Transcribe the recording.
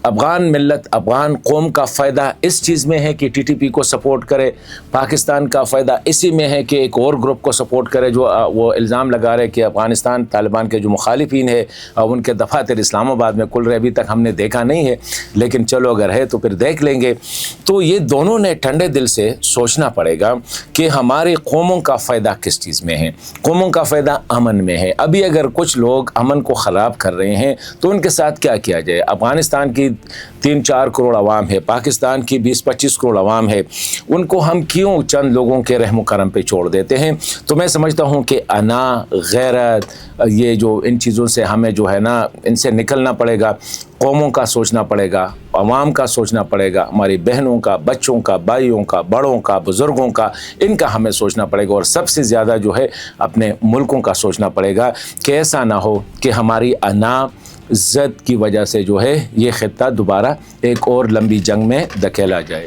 افغان ملت افغان قوم کا فائدہ اس چیز میں ہے کہ ٹی ٹی پی کو سپورٹ کرے، پاکستان کا فائدہ اسی میں ہے کہ ایک اور گروپ کو سپورٹ کرے جو وہ الزام لگا رہے کہ افغانستان طالبان کے جو مخالفین ہیں ان کے دفاتر اسلام آباد میں کھل رہے، ابھی تک ہم نے دیکھا نہیں ہے، لیکن چلو اگر ہے تو پھر دیکھ لیں گے۔ تو یہ دونوں نے ٹھنڈے دل سے سوچنا پڑے گا کہ ہماری قوموں کا فائدہ کس چیز میں ہے۔ قوموں کا فائدہ امن میں ہے۔ ابھی اگر کچھ لوگ امن کو خراب کر رہے ہیں تو ان کے ساتھ کیا کیا جائے؟ افغانستان کی 3-4 کروڑ عوام ہے، پاکستان کی 20-25 کروڑ عوام ہے، ان کو ہم کیوں چند لوگوں کے رحم و کرم پہ چھوڑ دیتے ہیں؟ تو میں سمجھتا ہوں کہ انا، غیرت، یہ جو ان چیزوں سے ہمیں جو ہے نا ان سے نکلنا پڑے گا۔ قوموں کا سوچنا پڑے گا، عوام کا سوچنا پڑے گا، ہماری بہنوں کا، بچوں کا، بھائیوں کا، بڑوں کا، بزرگوں کا، ان کا ہمیں سوچنا پڑے گا، اور سب سے زیادہ جو ہے اپنے ملکوں کا سوچنا پڑے گا کہ ایسا نہ ہو کہ ہماری انا ضد کی وجہ سے جو ہے یہ خطہ دوبارہ ایک اور لمبی جنگ میں دھکیلا جائے۔